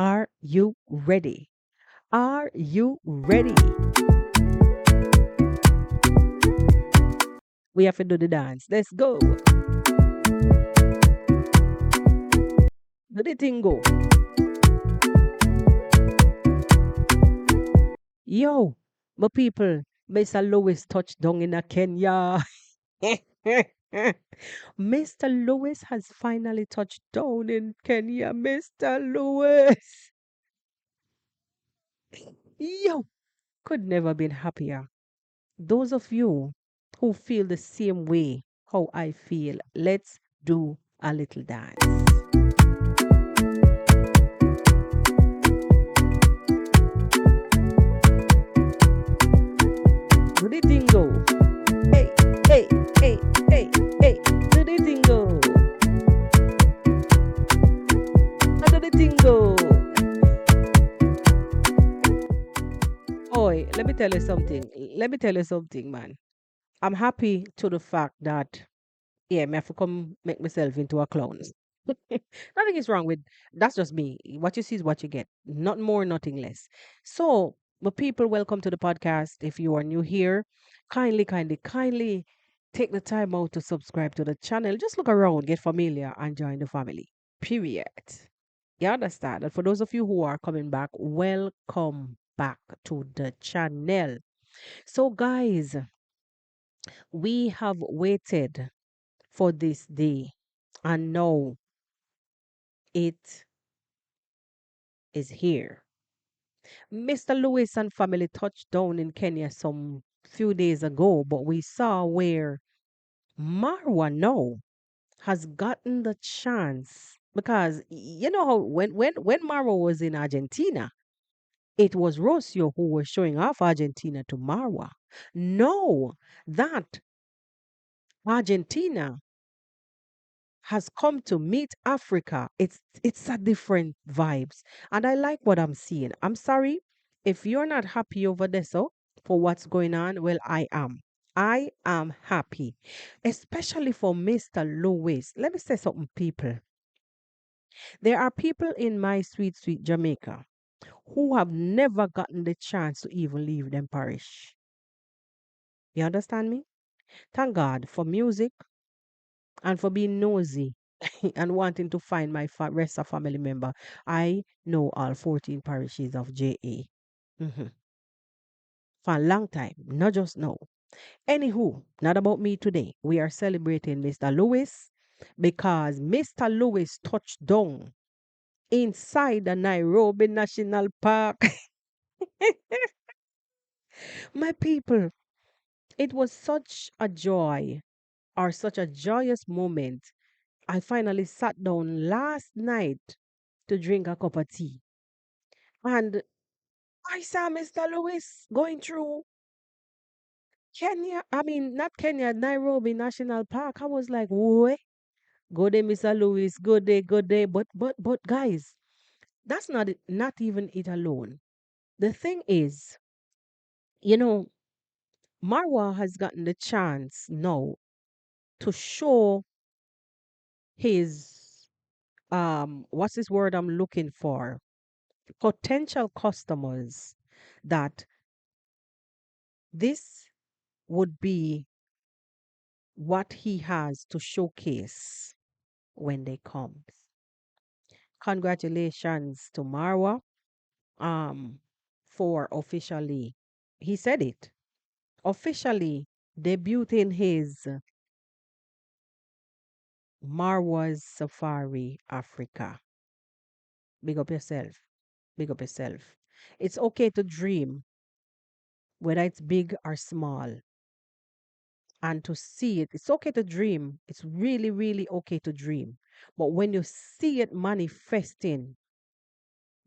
Are you ready? Are you ready? We have to do the dance. Let's go. Do the tingo. Yo, my people, Mr. Lewis touched down in a Kenya. Mr. Lewis has finally touched down in Kenya. Mr. Lewis. Yo, could never been happier. Those of you who feel the same way how I feel, let's do a little dance. Do the tingo. Hey, hey, hey, hey, hey. Do the tingo. Do the tingo. Oi, let me tell you something. Let me tell you something, man. I'm happy to the fact that yeah, me have to come make myself into a clown. Nothing is wrong with that's just me. What you see is what you get. Not more, nothing less. So, but people, welcome to the podcast. If you are new here, kindly take the time out to subscribe to the channel. Just look around, get familiar, and join the family. Period. You understand? And for those of you who are coming back, welcome back to the channel. So, guys, we have waited for this day, and now it is here. Mr. Lewis and family touched down in Kenya some few days ago, but we saw where Marwa now has gotten the chance because you know how when Marwa was in Argentina, it was Rocio who was showing off Argentina to Marwa. No, that Argentina has come to meet Africa. It's a different vibes. And I like what I'm seeing. I'm sorry if you're not happy over this for what's going on. Well, I am. I am happy. Especially for Mr. Lewis. Let me say something, people. There are people in my sweet Jamaica who have never gotten the chance to even leave them parish. You understand me? Thank God for music and for being nosy and wanting to find my rest of family member. I know all 14 parishes of JA. Mhm. For a long time, not just now. Anywho, not about me today. We are celebrating Mr. Lewis because Mr. Lewis touched down inside the Nairobi National Park. My people, it was such a joy or such a joyous moment. I finally sat down last night to drink a cup of tea. And I saw Mr. Lewis going through Kenya. I mean, not Kenya, Nairobi National Park. I was like, "Wait, go there, Mr. Lewis. Go there, go there." But, guys, that's not it, not even it alone. The thing is, you know, Marwa has gotten the chance now to show his what's this word I'm looking for? Potential customers that this would be what he has to showcase when they come. Congratulations to Marwa um for officially he said it officially debuting his Marwa's Safari Africa. Big up yourself. Big up yourself. It's okay to dream, whether it's big or small, and to see it. It's okay to dream. It's really, really okay to dream. But when you see it manifesting,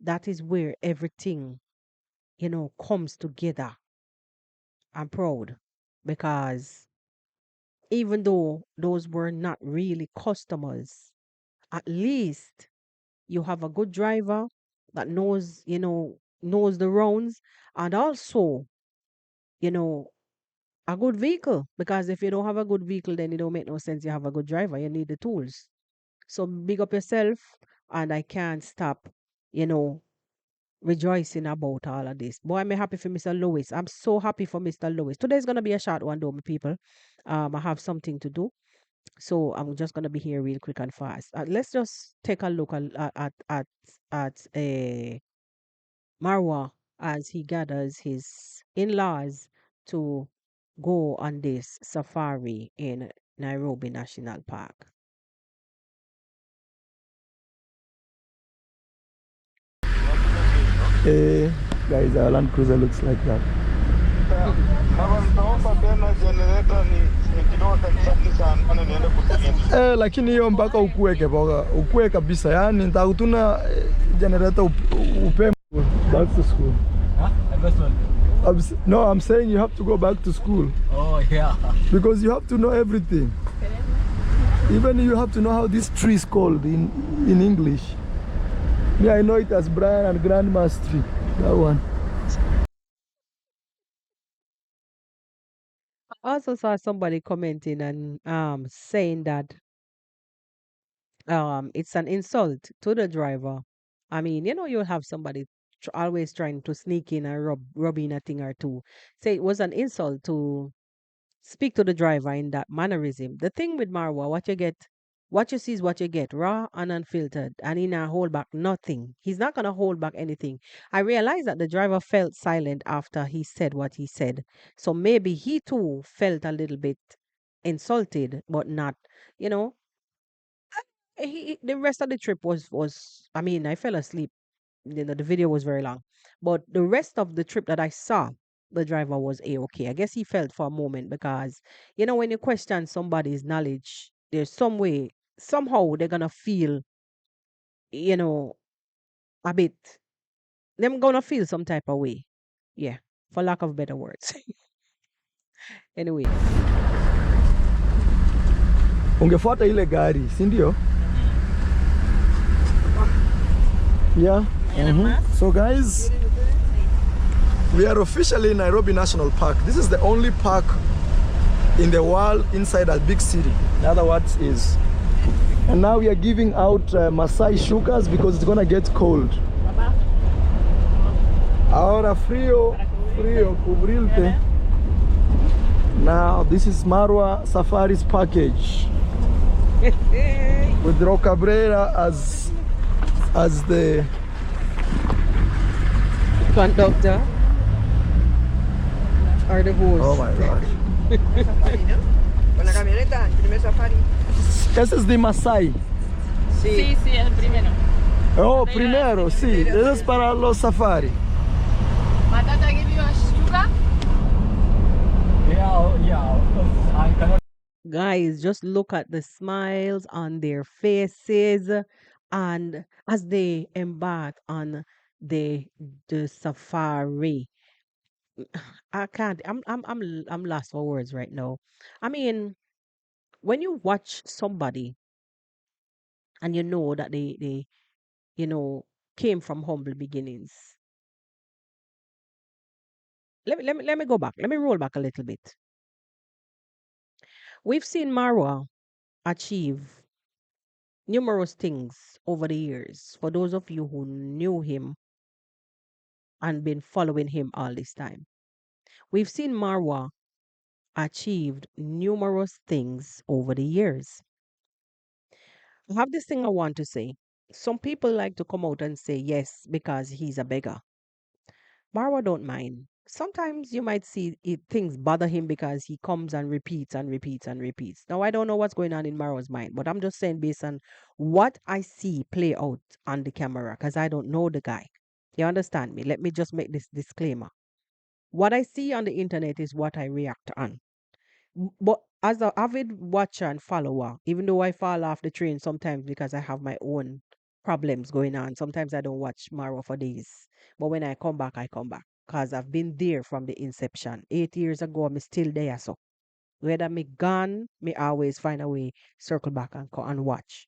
that is where everything, comes together. I'm proud because even though those were not really customers, at least you have a good driver that knows the rounds, and also, you know, a good vehicle. Because if you don't have a good vehicle, then it don't make no sense. You have a good driver. You need the tools. So big up yourself, and I can't stop. you know, rejoicing about all of this. Boy, I'm happy for Mr. Lewis. I'm so happy for Mr. Lewis. Today's gonna be a short one though, my people. I have something to do. So I'm just gonna be here real quick and fast. Let's just take a look at Marwa as he gathers his in-laws to go on this safari in Nairobi National Park. Hey, guys, our Land Cruiser looks like that. Lakini hiyo mpaka ukuwe kabisa, yani nitakutuna generator upe. Back to school. No, I'm saying you have to go back to school. Oh yeah. Because you have to know everything. Even you have to know how this tree is called in English. Yeah, I know it as Brian and Grandma's tree. That one. I also saw somebody commenting and saying that it's an insult to the driver. I mean, you'll have somebody always trying to sneak in and rub in a thing or two. Say it was an insult to speak to the driver in that mannerism. The thing with Marwa, what you see is what you get, raw and unfiltered, and he not hold back nothing. He's not gonna hold back anything. I realized that the driver felt silent after he said what he said, so maybe he too felt a little bit insulted, but not, you know. The rest of the trip was. I mean, I fell asleep. The video was very long, but the rest of the trip that I saw, the driver was a okay. I guess he felt for a moment because when you question somebody's knowledge, there's some way somehow they're gonna feel you know a bit. Them gonna feel some type of way, yeah, for lack of better words. Anyway, Ungefuata ile gari, si ndio? Yeah. So guys, we are officially in Nairobi National Park. This is the only park in the world inside a big city. In other words is. And now we are giving out Masai shukas because it's gonna get cold. Ahora frío, cubrirte. Now this is Marwa Safari's package with Ro Cabrera as the conductor or the host. Oh my God. Ese es de Masai. Sí, sí, es el primero. Oh, primero, sí. Ese es para los safari. Matata give you a sugar? Yeah, of course. I cannot. Guys, just look at the smiles on their faces and as they embark on the safari. I can't. I'm lost for words right now. I mean, when you watch somebody and you know that they you know came from humble beginnings. Let me go back. Let me roll back a little bit. We've seen Marwa achieve numerous things over the years. For those of you who knew him and been following him all this time, we've seen Marwa achieved numerous things over the years. I have this thing I want to say. Some people like to come out and say yes because he's a beggar. Marwa don't mind. Sometimes you might see things bother him because he comes and repeats and repeats and repeats. Now I don't know what's going on in Marwa's mind, but I'm just saying based on what I see play out on the camera because I don't know the guy. You understand me? Let me just make this disclaimer. What I see on the internet is what I react on. But as an avid watcher and follower, even though I fall off the train sometimes because I have my own problems going on, sometimes I don't watch Marwa for days. But when I come back, I come back because I've been there from the inception. 8 years ago, I'm still there. So whether me gone, me always find a way circle back and and watch.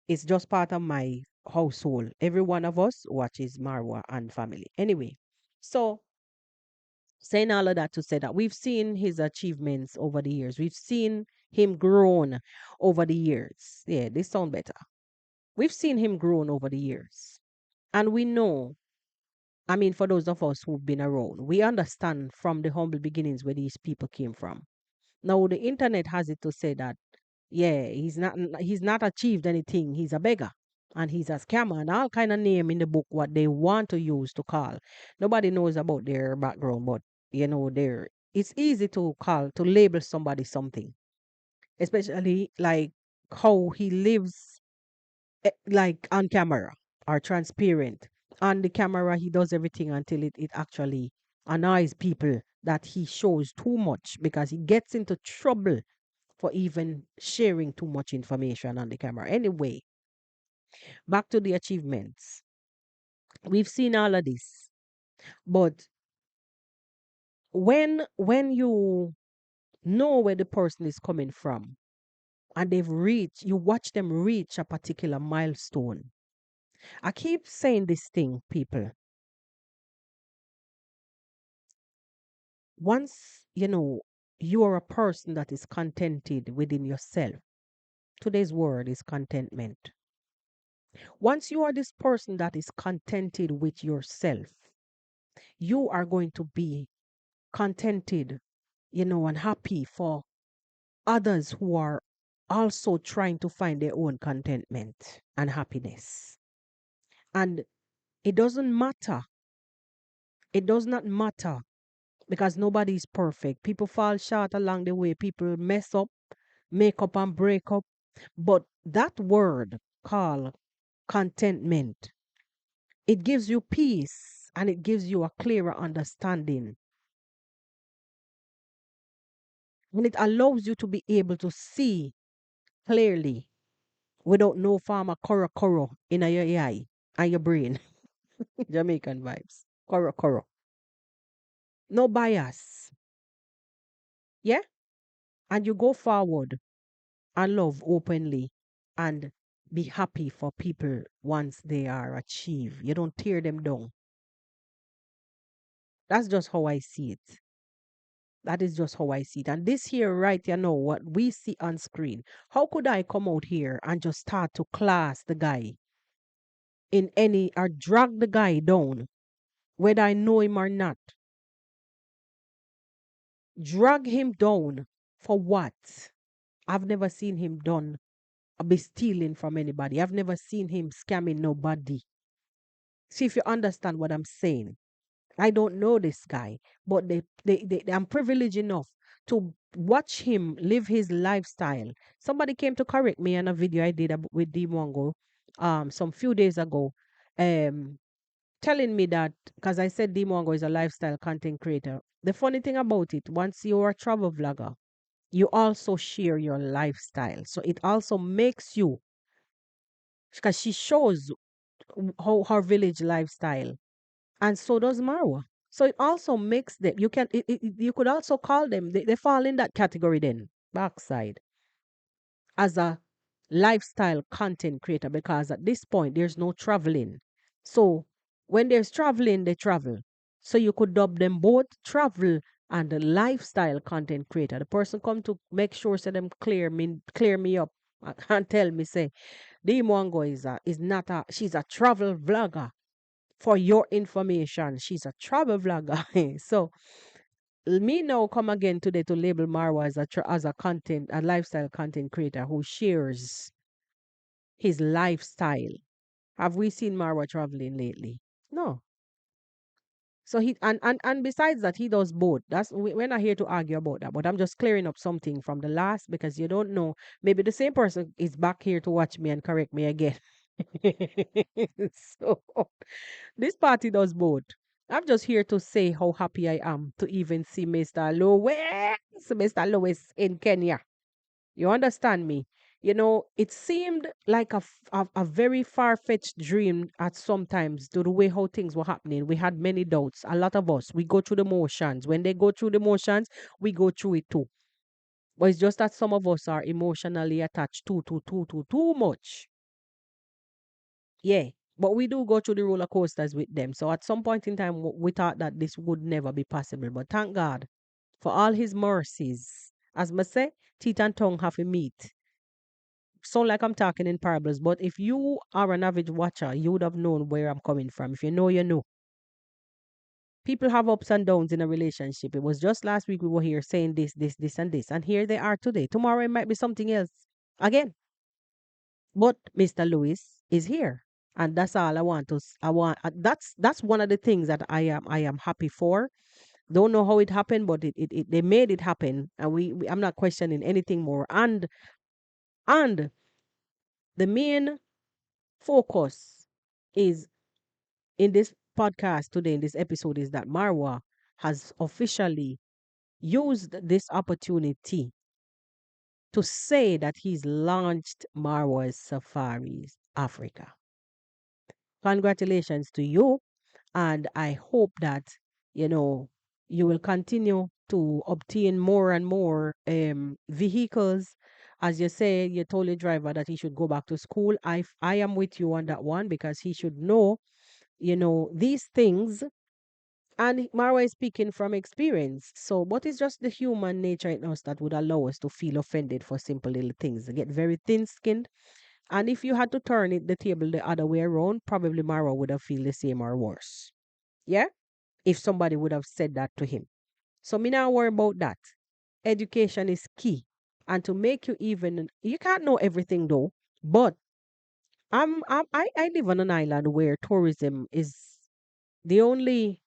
It's just part of my household. Every one of us watches Marwa and family. Anyway, so saying all of that to say that we've seen his achievements over the years. We've seen him grown over the years. Yeah, they sound better. We've seen him grown over the years. And we know, I mean, for those of us who've been around, we understand from the humble beginnings where these people came from. Now the internet has it to say that, yeah, he's not achieved anything. He's a beggar and he's a scammer and all kind of name in the book what they want to use to call. Nobody knows about their background, but they're it's easy to call to label somebody something, especially like how he lives like on camera or transparent. On the camera, he does everything until it actually annoys people that he shows too much because he gets into trouble for even sharing too much information on the camera. Anyway, back to the achievements. We've seen all of this, but when you know where the person is coming from and you watch them reach a particular milestone. I keep saying this thing, people. Once you are a person that is contented within yourself, today's word is contentment. Once you are this person that is contented with yourself, you are going to be contented, and happy for others who are also trying to find their own contentment and happiness. And it doesn't matter. It does not matter because nobody is perfect. People fall short along the way. People mess up, make up and break up. But that word called contentment, it gives you peace and it gives you a clearer understanding. And it allows you to be able to see clearly without no form of koro in your eye and your brain. Jamaican vibes. Koro. No bias. Yeah? And you go forward and love openly and be happy for people once they are achieved. You don't tear them down. That's just how I see it. That is just how I see it. And this here, right, what we see on screen. How could I come out here and just start to class the guy in any or drag the guy down, whether I know him or not? Drag him down for what? I've never seen him done be stealing from anybody. I've never seen him scamming nobody. See if you understand what I'm saying. I don't know this guy, but I'm privileged enough to watch him live his lifestyle. Somebody came to correct me on a video I did with Dimongo some few days ago, um telling me that because I said Dimongo is a lifestyle content creator. The funny thing about it, once you're a travel vlogger, you also share your lifestyle. So it also makes you, because she shows how her village lifestyle, and so does Marwa. So it also makes them. You could also call them. They fall in that category then. Backside as a lifestyle content creator because at this point there's no traveling. So when there's traveling, they travel. So you could dub them both travel and the lifestyle content creator. The person come to make sure so them clear me up and tell me say the Mongo is not a she's a travel vlogger. For your information, she's a travel vlogger. So me now come again today to label Marwa as a lifestyle content creator who shares his lifestyle. Have we seen Marwa traveling lately? No. So and besides that, he does both. We're not here to argue about that, but I'm just clearing up something from the last because you don't know. Maybe the same person is back here to watch me and correct me again. So this party does both. I'm just here to say how happy I am to even see Mr. Lewis in Kenya. You understand me? It seemed like a very far-fetched dream at sometimes to the way how things were happening. We had many doubts. A lot of us, we go through the motions. When they go through the motions, we go through it too. But it's just that some of us are emotionally attached too much. Yeah. But we do go through the roller coasters with them. So at some point in time, we thought that this would never be possible. But thank God for all his mercies. As I say, teeth and tongue have to meet. sound like I'm talking in parables, but if you are an average watcher, you would have known where I'm coming from. If you know, you know. People have ups and downs in a relationship. It was just last week we were here saying this, and this, and here they are today. Tomorrow it might be something else again. But Mr. Lewis is here, and that's all I want to. I want that's one of the things that I am happy for. Don't know how it happened, but they made it happen, and I'm not questioning anything more. And the main focus is in this podcast today, in this episode, is that Marwa has officially used this opportunity to say that he's launched Marwa's Safaris Africa. Congratulations to you, and I hope that you know you will continue to obtain more and more vehicles. As you say, you told your driver that he should go back to school. I am with you on that one because he should know, these things. And Marwa is speaking from experience. So, what is just the human nature in us that would allow us to feel offended for simple little things, get very thin skinned. And if you had to turn the table the other way around, probably Marwa would have feel the same or worse. Yeah? If somebody would have said that to him. So me not worry about that. Education is key. And to make you can't know everything though, but I live on an island where the only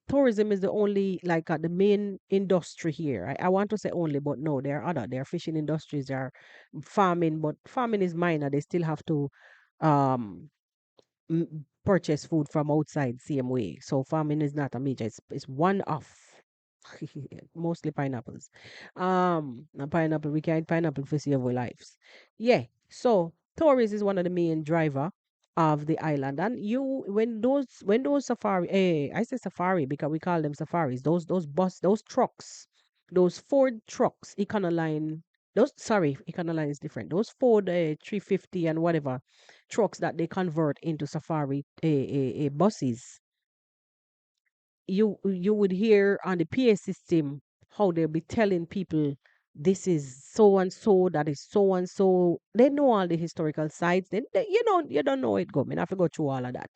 tourism is the only like the main industry here. I want to say only, but no, there are fishing industries, there are farming, but farming is minor. They still have to um purchase food from outside same way. So farming is not a major. It's one off. Mostly pineapples. And pineapple, we can eat pineapple for save our lives. Yeah. So tourism is one of the main driver of the island. And when those safari, I say safari because we call them safaris. Those trucks, those Ford trucks, Econoline. Econoline is different. Those Ford 350 and whatever trucks that they convert into safari buses, you would hear on the PA system how they'll be telling people this is so and so, that is so and so. They know all the historical sites. You don't know it. Go. I mean, I have to go through all of that.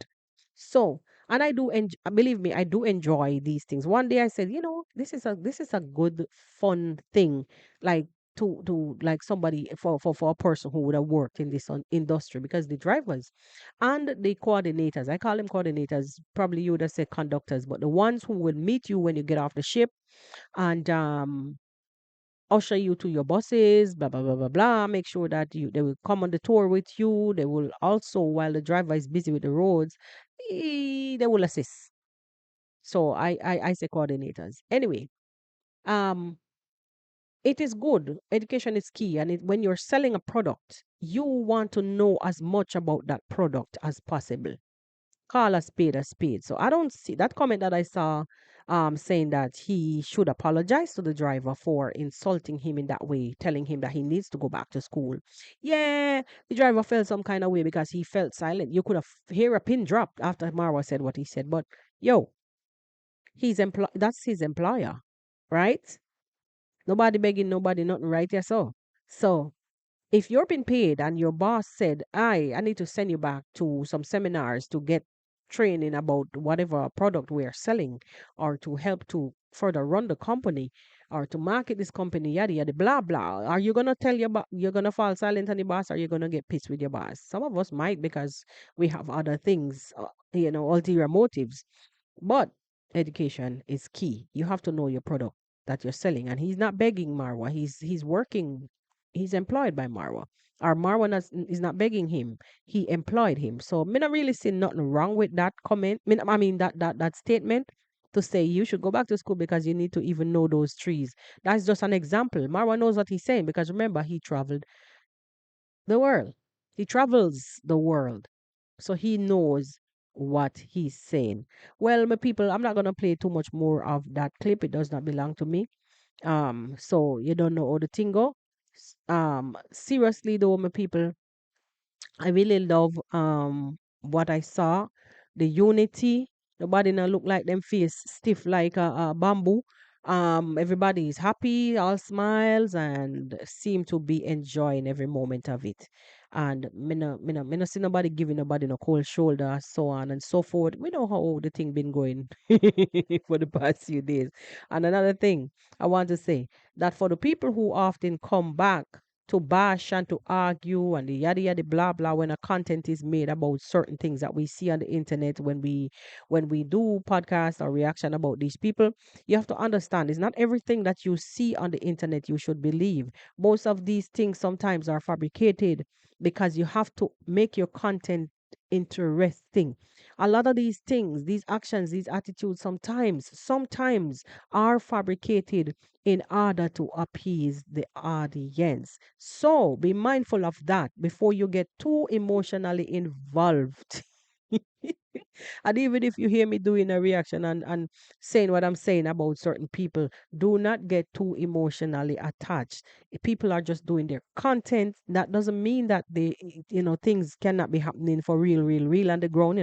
So, and believe me, I do enjoy these things. One day I said, this is a good fun thing, like to like somebody for a person who would have worked in this industry, because the drivers and the coordinators, I call them coordinators, probably you would have said conductors, but the ones who will meet you when you get off the ship and usher you to your buses, blah blah blah blah blah. Make sure that they will come on the tour with you. They will also, while the driver is busy with the roads, they will assist. So I say coordinators. Anyway, um, it is good. Education is key, and when you're selling a product, you want to know as much about that product as possible. Call a spade a spade. So I don't see that comment that I saw saying that he should apologize to the driver for insulting him in that way, telling him that he needs to go back to school. Yeah, the driver felt some kind of way because he felt silent. You could have hear a pin drop after Marwa said what he said. But yo, that's his employer, right? Nobody begging nobody nothing, right? Yeah, so if you're being paid and your boss said, I need to send you back to some seminars to get training about whatever product we are selling, or to help to further run the company, or to market this company, yada yada, blah blah. Are you gonna tell you're gonna fall silent on the boss, or you're gonna get pissed with your boss? Some of us might, because we have other things, ulterior motives. But education is key. You have to know your product that you're selling. And he's not begging Marwa. He's working. He's employed by Marwa. Or Marwa is not begging him. He employed him. So me not really see nothing wrong with that comment. I mean that statement to say you should go back to school because you need to even know those trees. That's just an example. Marwa knows what he's saying because remember he traveled the world. He travels the world. So he knows what he's saying. Well, my people, I'm not gonna play too much more of that clip. It does not belong to me. So you don't know how the thing go. Seriously though, my people, I really love what I saw. The unity. Nobody now look like them face stiff like a bamboo. Everybody is happy, all smiles, and seem to be enjoying every moment of it. And me no see nobody giving nobody no cold shoulder, so on and so forth. We know how the thing been going for the past few days. And another thing I want to say, that for the people who often come back to bash and to argue and the yada yada blah blah when a content is made about certain things that we see on the internet, when we do podcast or reaction about these people, you have to understand it's not everything that you see on the internet you should believe. Most of these things sometimes are fabricated because you have to make your content interesting. A lot of these things, these actions, these attitudes sometimes are fabricated in order to appease the audience. So be mindful of that before you get too emotionally involved. And even if you hear me doing a reaction and saying what I'm saying about certain people, do not get too emotionally attached. If people are just doing their content, that doesn't mean that things cannot be happening for real on the ground,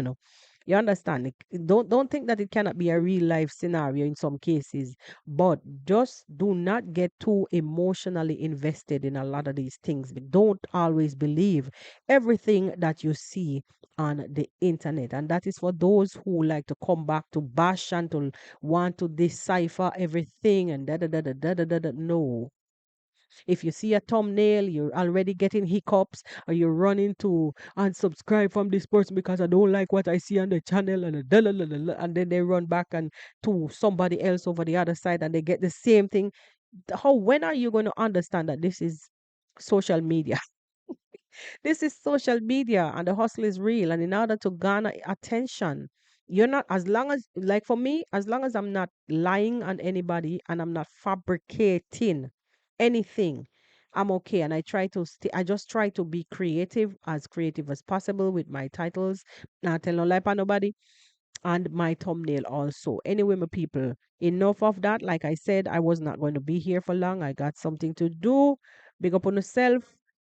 You understand? Don't think that it cannot be a real life scenario in some cases, but just do not get too emotionally invested in a lot of these things. But don't always believe everything that you see on the internet. And that is for those who like to come back to bash and to want to decipher everything and da da da da da da da. Da. No. If you see a thumbnail, you're already getting hiccups, or you're running to unsubscribe from this person because I don't like what I see on the channel, and da, da, da, da, da, and then they run back and to somebody else over the other side and they get the same thing. When are you going to understand that this is social media? This is social media and the hustle is real. And in order to garner attention, you're not, as long as, like for me, as long as I'm not lying on anybody and I'm not fabricating anything, I'm okay. And I just try to be creative as possible with my titles. Not tell no lie on nobody, and my thumbnail also. Anyway, my people, enough of that. Like I said, I was not going to be here for long. I got something to do. Big up on yourself,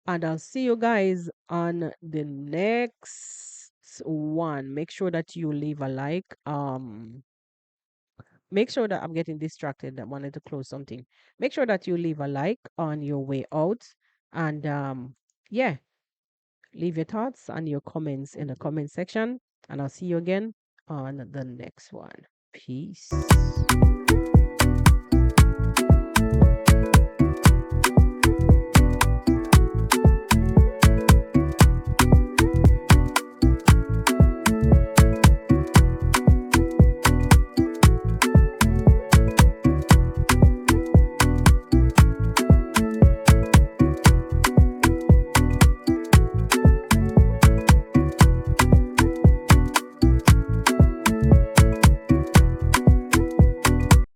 and I'll see you guys on the next one. Make sure that you leave a like. Make sure that I'm getting distracted. I wanted to close something. Make sure that you leave a like on your way out, and yeah, leave your thoughts and your comments in the comment section, and I'll see you again on the next one. Peace.